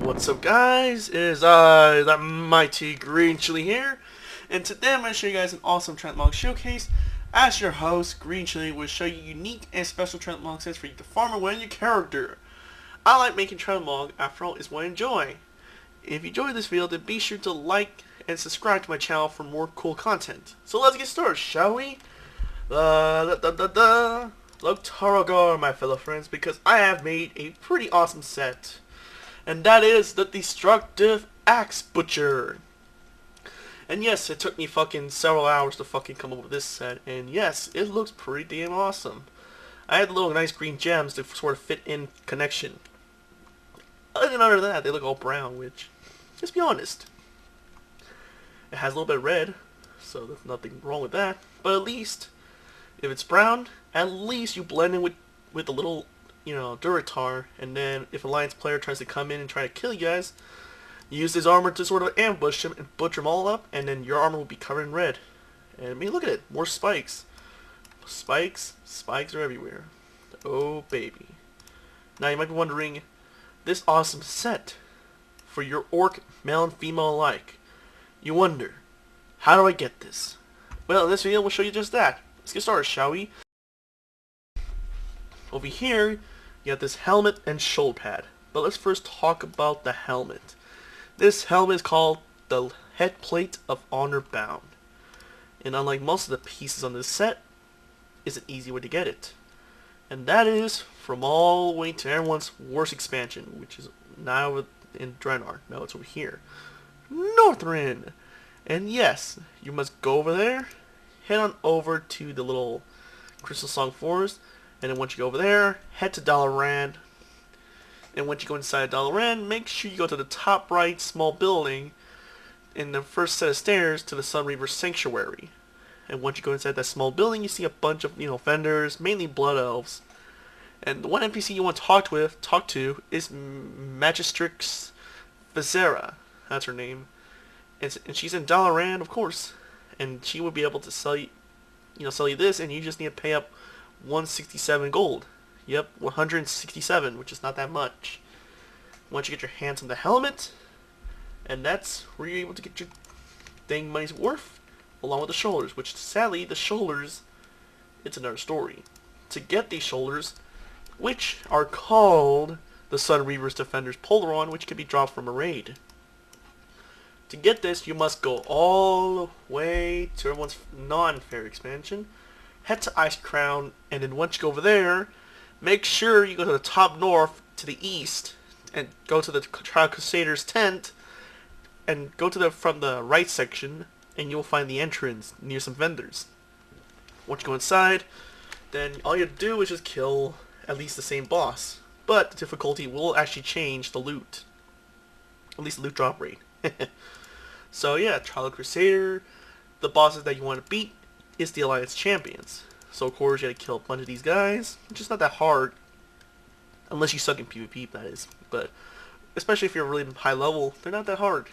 What's up, guys? It is I, that mighty Greenchili here, and today I'm going to show you guys an awesome Transmog showcase. As your host, Greenchili will show you unique and special Transmog sets for you to farm and win your character. I like making Transmog, after all, is what I enjoy. If you enjoyed this video, then be sure to like and subscribe to my channel for more cool content. So let's get started, shall we? Look Taragar, my fellow friends, because I have made a pretty awesome set. And that is the destructive Axebutcher. And yes, it took me fucking several hours to fucking come up with this set. And yes, it looks pretty damn awesome. I had the little nice green gems to sort of fit in connection. Other than that, they look all brown, which, let's be honest, it has a little bit of red, so there's nothing wrong with that. But at least, if it's brown, at least you blend in with the little, you know, Duratar, and then if a Alliance player tries to come in and try to kill you guys, you use his armor to sort of ambush him and butcher them all up, and then your armor will be covered in red. And I mean, look at it, more spikes. Spikes are everywhere. Oh baby. Now you might be wondering, this awesome set for your orc, male and female alike. You wonder, how do I get this? Well, in this video we'll show you just that. Let's get started, shall we? Over here, you have this helmet and shoulder pad. But let's first talk about the helmet. This helmet is called the Head Plate of Honor Bound. And unlike most of the pieces on this set, it's an easy way to get it. And that is from all the way to everyone's worst expansion, which is now in Draenor. No, it's over here. Northrend! And yes, you must go over there, head on over to the little Crystal Song Forest, and then once you go over there, head to Dalaran. And once you go inside Dalaran, make sure you go to the top right small building in the first set of stairs to the Sunreaver Sanctuary. And once you go inside that small building, you see a bunch of, you know, vendors, mainly blood elves. And the one NPC you want to talk to is Magistrix Vizera. That's her name. And she's in Dalaran, of course. And she will be able to sell you, sell you this, and you just need to pay up 167 gold. Yep, 167, which is not that much. Once you get your hands on the helmet, and that's where you're able to get your dang money's worth, along with the shoulders, which sadly, the shoulders, it's another story. To get these shoulders, which are called the Sunreaver's Defender's Polaron, which can be dropped from a raid. To get this, you must go all the way to everyone's non-fair expansion, head to Ice Crown, and then once you go over there, make sure you go to the top north to the east, and go to the Trial Crusader's tent, and go to from the right section, and you'll find the entrance near some vendors. Once you go inside, then all you do is just kill at least the same boss, but the difficulty will actually change the loot, at least the loot drop rate. So yeah, Trial Crusader, the bosses that you want to beat is the Alliance champions. So of course you gotta kill a bunch of these guys, which is not that hard, unless you suck in PvP, that is. But especially if you're really high level, they're not that hard.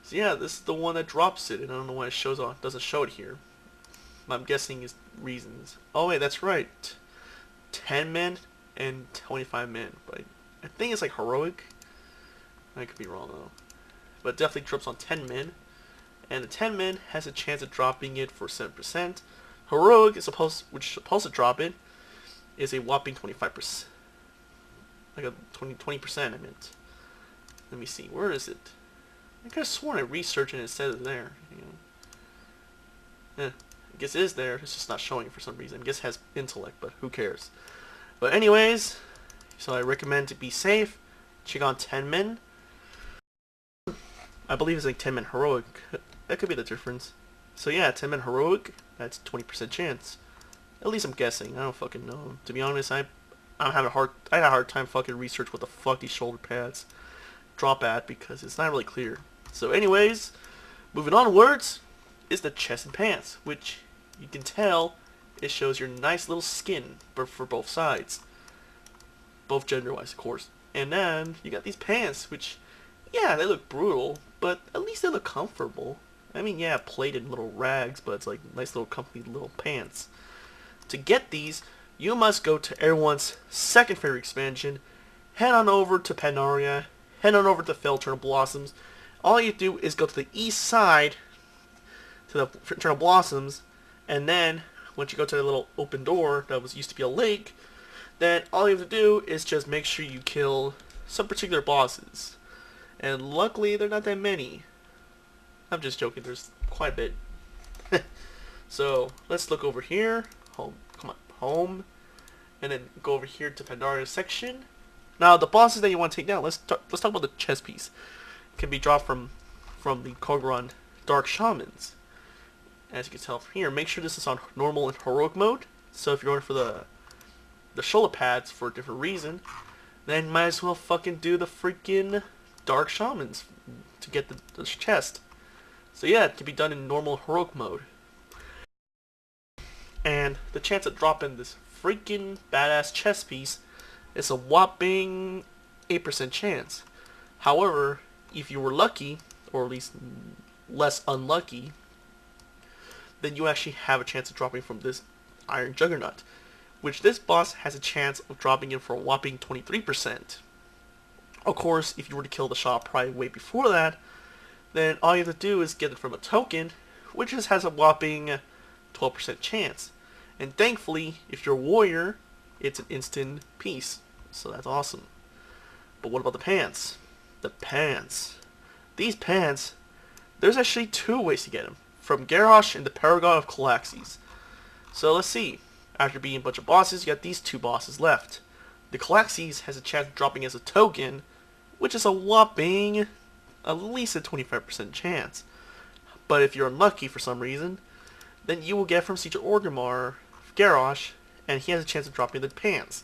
So yeah, this is the one that drops it, and I don't know why it doesn't show it here. I'm guessing is reasons. Oh wait, that's right. 10 men and 25 men, but I think it's like heroic. I could be wrong though, but it definitely drops on 10 men. And the 10 men has a chance of dropping it for 7%. Heroic is which is supposed to drop it, is a whopping 25%. Like a 20%, I meant. Let me see, where is it? I could have sworn I researched and it said it there. I guess it is there, it's just not showing for some reason. I guess it has intellect, but who cares. But anyways, so I recommend to be safe, check on 10 men. I believe it's like 10 men heroic. That could be the difference. So yeah, 10 men heroic, that's 20% chance. At least I'm guessing. I don't fucking know. To be honest, I had a hard time fucking research what the fuck these shoulder pads drop at, because it's not really clear. So anyways, moving onwards is the chest and pants, which you can tell it shows your nice little skin for both sides. Both gender-wise, of course. And then you got these pants, which, yeah, they look brutal, but at least they look comfortable. I mean, yeah, plated little rags, but it's like nice little comfy little pants. To get these, you must go to everyone's second favorite expansion, head on over to Pandaria, head on over to Fell Eternal Blossoms. All you do is go to the east side to the Eternal Blossoms, and then once you go to the little open door that used to be a lake, then all you have to do is just make sure you kill some particular bosses. And luckily, there are not that many. I'm just joking, there's quite a bit. So, let's look over here. Home. Come on. Home. And then go over here to Pandaria section. Now, the bosses that you want to take down, let's talk about the chess piece. It can be dropped from the Kogoron Dark Shamans. As you can tell from here, make sure this is on normal and heroic mode. So if you're going for the shoulder pads for a different reason, then might as well fucking do the freaking Dark Shamans to get the chest. So yeah, it can be done in normal heroic mode. And the chance of dropping this freaking badass chest piece is a whopping 8% chance. However, if you were lucky, or at least less unlucky, then you actually have a chance of dropping from this Iron Juggernaut, which this boss has a chance of dropping in for a whopping 23%. Of course, if you were to kill the shop probably way before that, then all you have to do is get it from a token, which just has a whopping 12% chance. And thankfully, if you're a warrior, it's an instant piece. So that's awesome. But what about the pants? The pants. These pants, there's actually two ways to get them. From Garrosh and the Paragon of Calaxes. So let's see. After beating a bunch of bosses, you got these two bosses left. The Calaxes has a chance of dropping as a token, which is a whopping at least a 25% chance. But if you're unlucky for some reason, then you will get from Siege Orgrimmar Garrosh, and he has a chance of dropping the pants.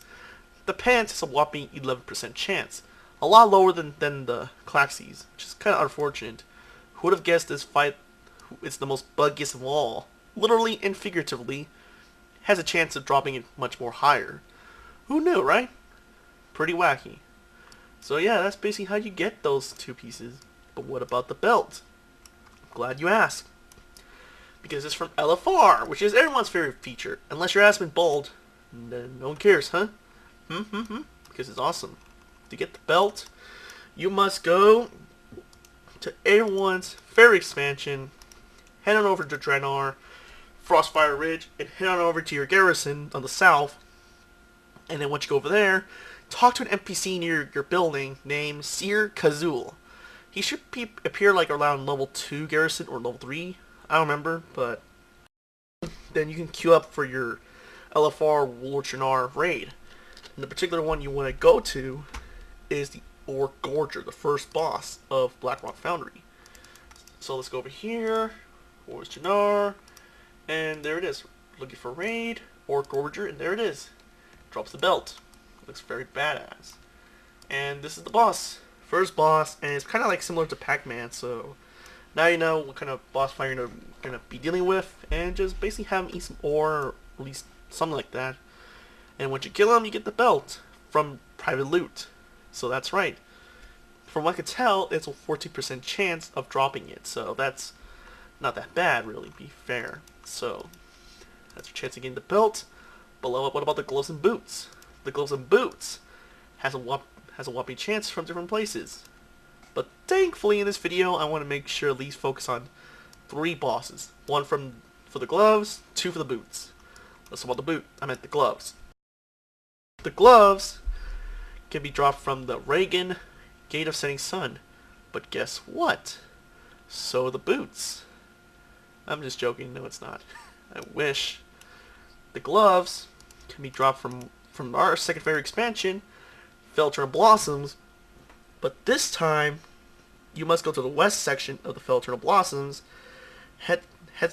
The pants has a whopping 11% chance. A lot lower than the Calaxes, which is kind of unfortunate. Who would have guessed this fight is the most buggiest of all, literally and figuratively, has a chance of dropping it much more higher. Who knew, right? Pretty wacky. So yeah, that's basically how you get those two pieces. But what about the belt? Glad you asked. Because it's from LFR, which is everyone's favorite feature. Unless your ass been bald, then no one cares, huh? Because it's awesome. To get the belt, you must go to everyone's favorite expansion, head on over to Draenor, Frostfire Ridge, and head on over to your garrison on the south. And then once you go over there, talk to an NPC near your building named Seer Kazul. He should appear like around level 2 garrison or level 3. I don't remember, but then you can queue up for your LFR Warcraft raid. And the particular one you want to go to is the Orc Gorger, the first boss of Blackrock Foundry. So let's go over here, Warcraft, and there it is. Looking for raid, Orc Gorger, and there it is. Drops the belt. Looks very badass. And this is the boss. First boss, and it's kind of like similar to Pac-Man, so now you know what kind of boss fight you're gonna be dealing with, and just basically have him eat some ore, or at least something like that. And once you kill him, you get the belt from private loot. So that's right. From what I could tell, it's a 14% chance of dropping it, so that's not that bad, really, to be fair. So that's your chance of getting the belt. Below it, what about the gloves and boots? The gloves and boots has a whopping chance from different places. But thankfully in this video, I want to make sure at least focus on 3 bosses. 1 for the gloves, 2 for the boots. Let's talk about the boot. I meant the gloves. The gloves can be dropped from the Reagan Gate of Setting Sun. But guess what? So are the boots. I'm just joking. No, it's not. I wish. The gloves can be dropped from our second favorite expansion, Fell Eternal Blossoms. But this time, you must go to the west section of the Fell Eternal Blossoms, head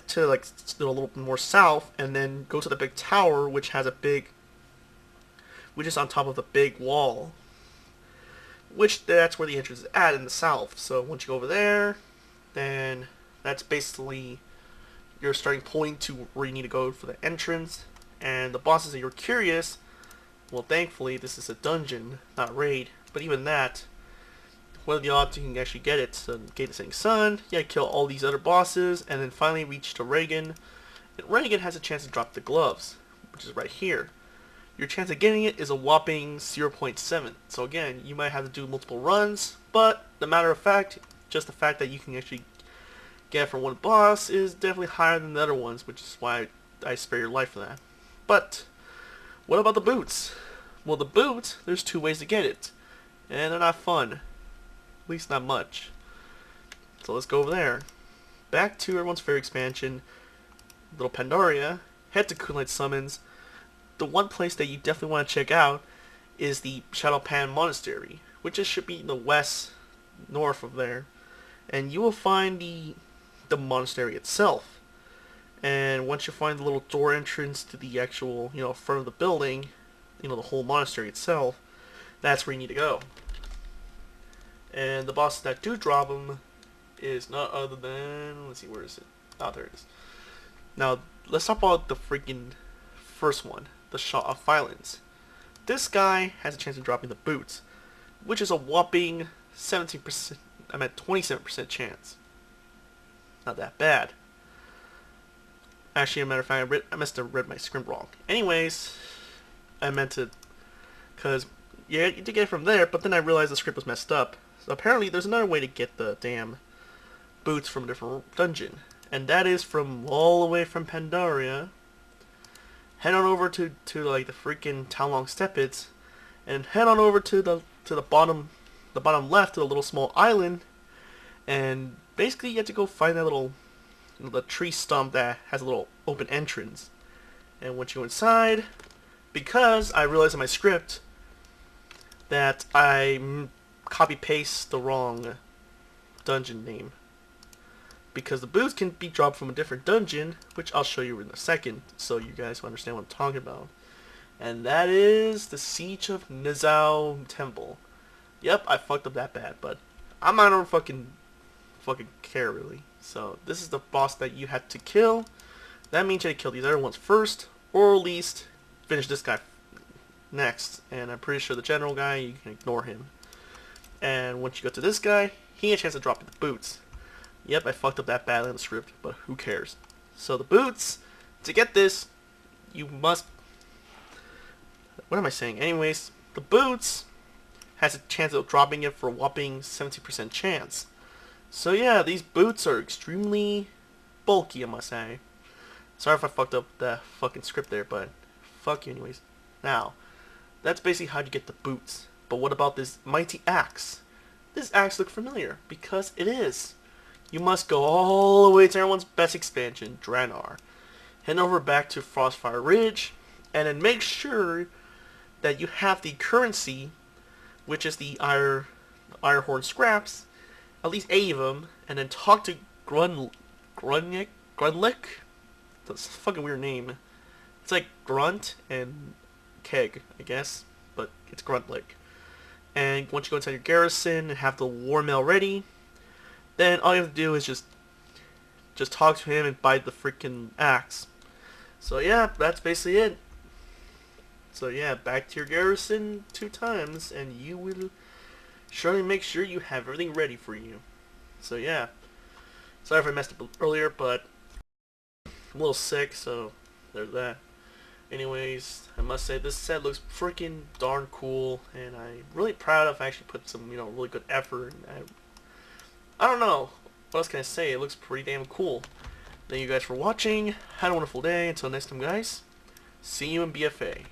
to like a little bit more south, and then go to the big tower, which is on top of the big wall. That's where the entrance is at in the south. So once you go over there, then that's basically your starting point to where you need to go for the entrance. And the bosses that you're curious, well, thankfully this is a dungeon, not raid. But even that, what are the odds you can actually get it? So Gate of Setting Sun, yeah, kill all these other bosses, and then finally reach to Reagan. And Reagan has a chance to drop the gloves, which is right here, your chance of getting it is a whopping 0.7. So again, you might have to do multiple runs, but the matter of fact, just the fact that you can actually get it from one boss is definitely higher than the other ones, which is why I spare your life for that. But what about the boots? Well, the boots, there's two ways to get it, and they're not fun. At least not much. So let's go over there. Back to everyone's favorite expansion, Little Pandaria. Head to Kunlite Summons. The one place that you definitely want to check out is the Shadowpan Monastery, which should be in the west, north of there. And you will find the monastery itself. And once you find the little door entrance to the actual, front of the building, the whole monastery itself, that's where you need to go. And the bosses that do drop them is not other than, let's see, where is it? Oh, there it is. Now, let's talk about the freaking first one, the Shot of Violence. This guy has a chance of dropping the boots, which is a whopping 17%, 27% chance. Not that bad. Actually, as a matter of fact, I must have read my script wrong. Anyways, I meant to, because, yeah, you did get it from there, but then I realized the script was messed up. So apparently, there's another way to get the damn boots from a different dungeon. And that is from all the way from Pandaria. Head on over to like the freaking Townlong Steppes, and head on over to the bottom left to the little small island, and basically you have to go find that little the tree stump that has a little open entrance. And once you go inside, because I realized in my script that I copy paste the wrong dungeon name, because the boots can be dropped from a different dungeon, which I'll show you in a second, so you guys will understand what I'm talking about. And that is the Siege of Nizao Temple. Yep, I fucked up that bad, but I'm not gonna fucking care really. So this is the boss that you had to kill. That means you had to kill these other ones first, or at least finish this guy next. And I'm pretty sure the general guy, you can ignore him. And once you go to this guy, he has a chance of dropping the boots. Yep, I fucked up that badly in the script, but who cares? So the boots, to get this, you must... What am I saying? Anyways, the boots has a chance of dropping it for a whopping 70% chance. So yeah, these boots are extremely bulky, I must say. Sorry if I fucked up that fucking script there, but fuck you anyways. Now, that's basically how you get the boots. But what about this mighty axe? This axe looks familiar, because it is. You must go all the way to everyone's best expansion, Draenor. Head over back to Frostfire Ridge, and then make sure that you have the currency, which is the Irehorn scraps, at least 8 of them, and then talk to Grunlick? That's a fucking weird name. It's like Grunt and Keg, I guess, but it's Gruntlick. And once you go inside your garrison and have the war mail ready, then all you have to do is just talk to him and buy the freaking axe. So yeah, that's basically it. So yeah, back to your garrison 2 times, and you will surely make sure you have everything ready for you. So yeah, sorry if I messed up earlier, but I'm a little sick, so there's that. Anyways, I must say this set looks freaking darn cool, and I'm really proud of actually put some, really good effort. And I don't know, what else can I say? It looks pretty damn cool. Thank you guys for watching. Have a wonderful day. Until next time, guys. See you in BFA.